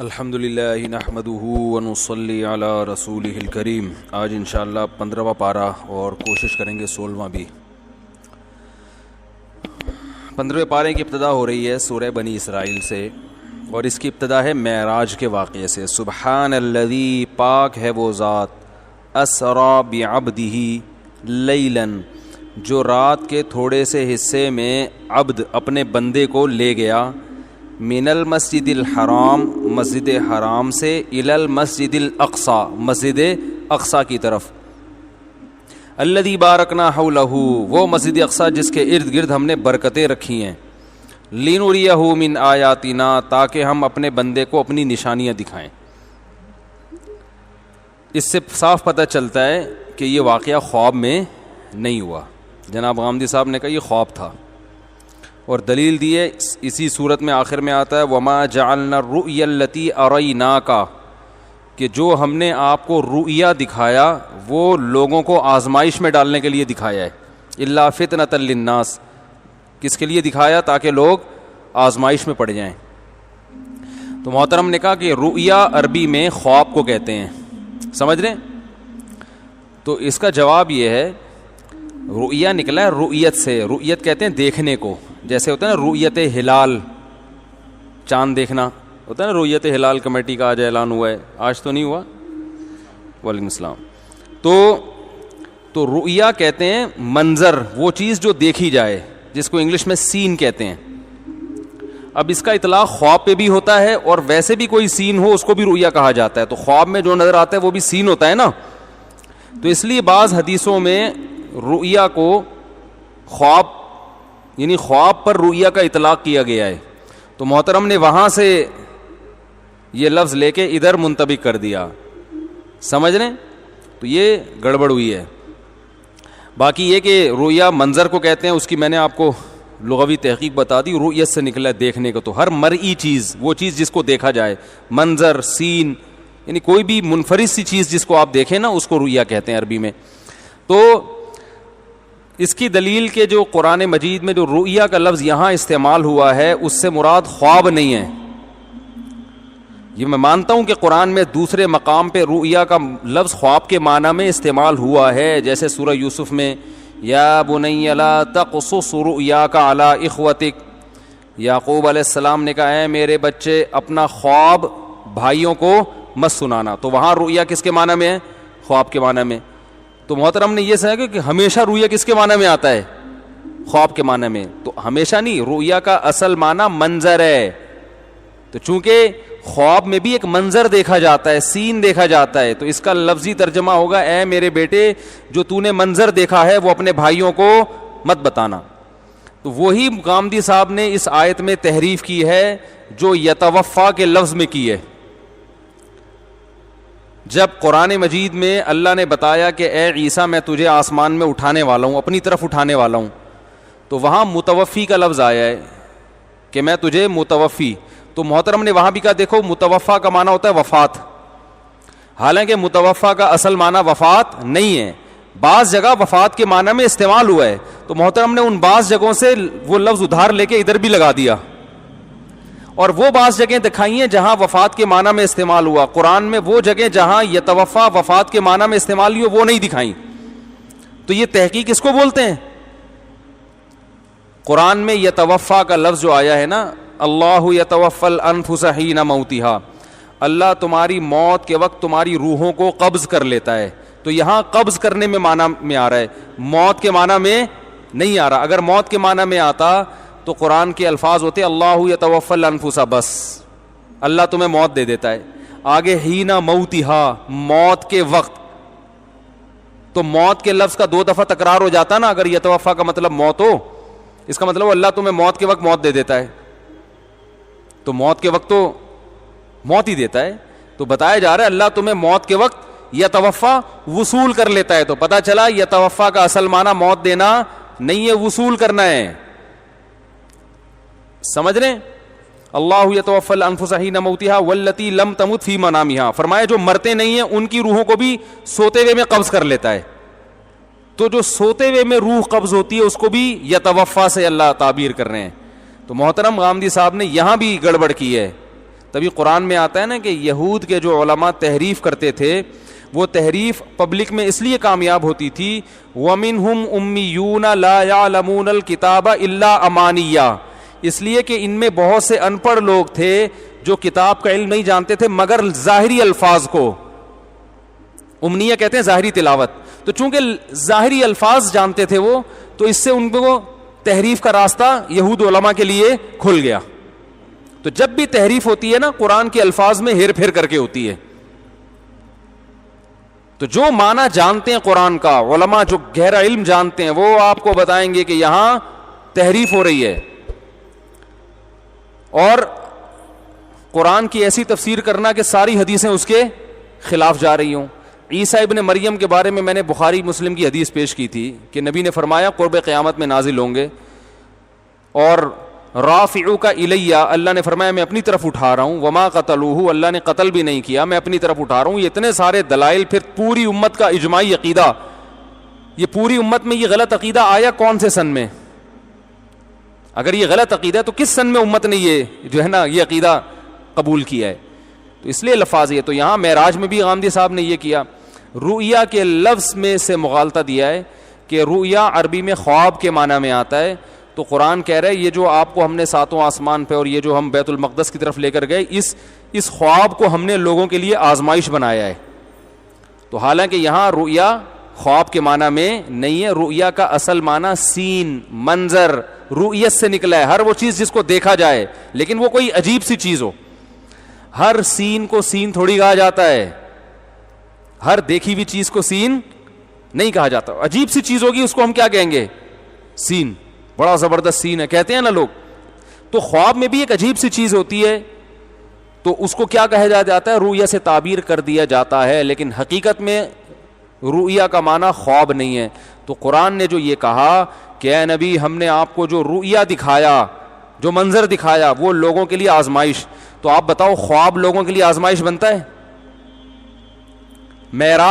الحمد للہ نحمده ونصلی علی رسولہ الکریم. آج انشاءاللہ 15واں پارہ اور کوشش کریں گے 16واں بھی. 15ویں پارے کی ابتدا ہو رہی ہے سورہ بنی اسرائیل سے اور اس کی ابتدا ہے معراج کے واقعے سے. سبحان الذی، پاک ہے وہ ذات، اسری بعبدہ لیلاً، جو رات کے تھوڑے سے حصے میں عبد اپنے بندے کو لے گیا، من المسجد الحرام، مسجد حرام سے، الی المسجد الاقصی، مسجد اقصی کی طرف، الذی بارکنا حولہ، وہ مسجد اقصی جس کے ارد گرد ہم نے برکتیں رکھی ہیں، لنریہ من آیاتنا، تاکہ ہم اپنے بندے کو اپنی نشانیاں دکھائیں. اس سے صاف پتہ چلتا ہے کہ یہ واقعہ خواب میں نہیں ہوا. جناب غامدی صاحب نے کہا یہ خواب تھا، اور دلیل دی ہے اسی صورت میں آخر میں آتا ہے وما جعلنا الرؤیا التي اریناک، کہ جو ہم نے آپ کو رؤیا دکھایا وہ لوگوں کو آزمائش میں ڈالنے کے لیے دکھایا ہے. الا فتنۃ للناس، کس کے لیے دکھایا؟ تاکہ لوگ آزمائش میں پڑ جائیں. تو محترم نے کہا کہ رؤیا عربی میں خواب کو کہتے ہیں، سمجھ رہے ہیں؟ تو اس کا جواب یہ ہے رؤیا نکلا ہے رؤیت سے. رؤیت کہتے ہیں دیکھنے کو، جیسے ہوتا ہے نا رؤیت ہلال، چاند دیکھنا ہوتا ہے نا. رؤیت ہلال کمیٹی کا آج اعلان ہوا ہے، آج تو نہیں ہوا. وعلیکم السلام. تو رؤیا کہتے ہیں منظر، وہ چیز جو دیکھی جائے، جس کو انگلش میں سین کہتے ہیں. اب اس کا اطلاق خواب پہ بھی ہوتا ہے اور ویسے بھی کوئی سین ہو اس کو بھی رؤیا کہا جاتا ہے. تو خواب میں جو نظر آتا ہے وہ بھی سین ہوتا ہے نا. تو اس لیے بعض حدیثوں میں رؤیا کو خواب، یعنی خواب پر رؤیا کا اطلاق کیا گیا ہے. تو محترم نے وہاں سے یہ لفظ لے کے ادھر منطبق کر دیا، سمجھ رہے ہیں؟ تو یہ گڑبڑ ہوئی ہے. باقی یہ کہ رؤیا منظر کو کہتے ہیں، اس کی میں نے آپ کو لغوی تحقیق بتا دی. رؤیت سے نکلا ہے دیکھنے کو. تو ہر مرئی چیز، وہ چیز جس کو دیکھا جائے، منظر، سین، یعنی کوئی بھی منفرد سی چیز جس کو آپ دیکھیں نا، اس کو رؤیا کہتے ہیں عربی میں. تو اس کی دلیل کے جو قرآن مجید میں جو رؤیا کا لفظ یہاں استعمال ہوا ہے اس سے مراد خواب نہیں ہے. یہ میں مانتا ہوں کہ قرآن میں دوسرے مقام پہ رؤیا کا لفظ خواب کے معنی میں استعمال ہوا ہے، جیسے سورہ یوسف میں یا بنی لا تقصص رؤیاک علی اخوتک. یعقوب علیہ السلام نے کہا اے میرے بچے اپنا خواب بھائیوں کو مت سنانا. تو وہاں رؤیا کس کے معنی میں ہے؟ خواب کے معنی میں. تو محترم نے یہ سمجھا کہ ہمیشہ رؤیا کس کے معنی میں آتا ہے؟ خواب کے معنی میں. تو ہمیشہ نہیں، رؤیا کا اصل معنی منظر ہے. تو چونکہ خواب میں بھی ایک منظر دیکھا جاتا ہے، سین دیکھا جاتا ہے، تو اس کا لفظی ترجمہ ہوگا اے میرے بیٹے جو تو نے منظر دیکھا ہے وہ اپنے بھائیوں کو مت بتانا. تو وہی غامدی صاحب نے اس آیت میں تحریف کی ہے جو یتوفا کے لفظ میں کی ہے. جب قرآن مجید میں اللہ نے بتایا کہ اے عیسیٰ میں تجھے آسمان میں اٹھانے والا ہوں، اپنی طرف اٹھانے والا ہوں، تو وہاں متوفی کا لفظ آیا ہے کہ میں تجھے متوفی. تو محترم نے وہاں بھی کہا دیکھو متوفا کا معنی ہوتا ہے وفات، حالانکہ متوفا کا اصل معنی وفات نہیں ہے. بعض جگہ وفات کے معنی میں استعمال ہوا ہے، تو محترم نے ان بعض جگہوں سے وہ لفظ ادھار لے کے ادھر بھی لگا دیا، اور وہ بعض جگہیں دکھائی ہیں جہاں وفات کے معنی میں استعمال ہوا. قرآن میں وہ جگہ جہاں یتوفا وفات کے معنی میں استعمال ہوئی وہ نہیں دکھائیں. تو یہ تحقیق اس کو بولتے ہیں. قرآن میں یتوفا کا لفظ جو آیا ہے نا، اللہ یتوفی الانفس حین موتہا، اللہ تمہاری موت کے وقت تمہاری روحوں کو قبض کر لیتا ہے. تو یہاں قبض کرنے میں معنی میں آ رہا ہے، موت کے معنی میں نہیں آ رہا. اگر موت کے معنی میں آتا تو قرآن کے الفاظ ہوتے اللہ یتوفی الانفس، بس اللہ تمہیں موت دے دیتا ہے. آگے حین موتہا، موت کے وقت. تو موت کے لفظ کا 2 دفعہ تکرار ہو جاتا نا. اگر یتوفا کا مطلب موت ہو، اس کا مطلب اللہ تمہیں موت کے وقت موت دے دیتا ہے. تو موت کے وقت تو موت ہی دیتا ہے. تو بتایا جا رہا ہے اللہ تمہیں موت کے وقت یتوفا وصول کر لیتا ہے. تو پتہ چلا یتوفا کا اصل معنی موت دینا نہیں ہے، وصول کرنا ہے. سمجھ رہے ہیں؟ اللہ یتوفی الانفس حین موتہا واللتی لم تمت فی منامہا، فرمایا جو مرتے نہیں ہیں ان کی روحوں کو بھی سوتے ہوئے میں قبض کر لیتا ہے. تو جو سوتے ہوئے میں روح قبض ہوتی ہے اس کو بھی یتوفا سے اللہ تعبیر کر رہے ہیں. تو محترم غامدی صاحب نے یہاں بھی گڑبڑ کی ہے. تبھی قرآن میں آتا ہے نا کہ یہود کے جو علماء تحریف کرتے تھے وہ تحریف پبلک میں اس لیے کامیاب ہوتی تھی وَمِنْهُمْ أُمِّيُّونَ لَا يَعْلَمُونَ الْكِتَابَ إِلَّا أَمَانِيًّا، اس لیے کہ ان میں بہت سے ان پڑھ لوگ تھے جو کتاب کا علم نہیں جانتے تھے مگر ظاہری الفاظ کو، امنیہ کہتے ہیں ظاہری تلاوت، تو چونکہ ظاہری الفاظ جانتے تھے وہ، تو اس سے ان کو تحریف کا راستہ یہود علماء کے لیے کھل گیا. تو جب بھی تحریف ہوتی ہے نا قرآن کے الفاظ میں ہیر پھیر کر کے ہوتی ہے. تو جو معنی جانتے ہیں قرآن کا علماء، جو گہرا علم جانتے ہیں، وہ آپ کو بتائیں گے کہ یہاں تحریف ہو رہی ہے. اور قرآن کی ایسی تفسیر کرنا کہ ساری حدیثیں اس کے خلاف جا رہی ہوں. عیسیٰ ابن مریم کے بارے میں نے بخاری مسلم کی حدیث پیش کی تھی کہ نبی نے فرمایا قرب قیامت میں نازل ہوں گے، اور رافعوک الیہ، اللہ نے فرمایا میں اپنی طرف اٹھا رہا ہوں، وما قتلوہ، اللہ نے قتل بھی نہیں کیا، میں اپنی طرف اٹھا رہا ہوں. یہ اتنے سارے دلائل، پھر پوری امت کا اجماعی عقیدہ. یہ پوری امت میں یہ غلط عقیدہ آیا کون سے سن میں؟ اگر یہ غلط عقیدہ ہے تو کس سن میں امت نے یہ جو ہے نا یہ عقیدہ قبول کیا ہے؟ تو اس لیے لفاظ یہ. تو یہاں معراج میں بھی غامدی صاحب نے یہ کیا، رؤیا کے لفظ میں سے مغالطہ دیا ہے کہ رؤیا عربی میں خواب کے معنی میں آتا ہے. تو قرآن کہہ رہا ہے یہ جو آپ کو ہم نے ساتوں آسمان پہ اور یہ جو ہم بیت المقدس کی طرف لے کر گئے، اس خواب کو ہم نے لوگوں کے لیے آزمائش بنایا ہے. تو حالانکہ یہاں رؤیا خواب کے معنی میں نہیں ہے، رؤیا کا اصل معنی سین، منظر، رؤیت سے نکلا ہے. ہر وہ چیز جس کو دیکھا جائے، لیکن وہ کوئی عجیب سی چیز ہو. ہر سین کو سین تھوڑی کہا جاتا ہے، ہر دیکھی ہوئی چیز کو سین نہیں کہا جاتا. عجیب سی چیز ہوگی اس کو ہم کیا کہیں گے؟ سین. بڑا زبردست سین ہے کہتے ہیں نا لوگ. تو خواب میں بھی ایک عجیب سی چیز ہوتی ہے، تو اس کو کیا کہا جاتا ہے؟ رؤیا سے تعبیر کر دیا جاتا ہے، لیکن حقیقت میں رؤیا کا معنی خواب نہیں ہے. تو قرآن نے جو یہ کہا کہ اے نبی ہم نے آپ کو جو رؤیا دکھایا، جو منظر دکھایا، وہ لوگوں کے لیے آزمائش. تو آپ بتاؤ خواب لوگوں کے لیے آزمائش بنتا ہے؟ معراج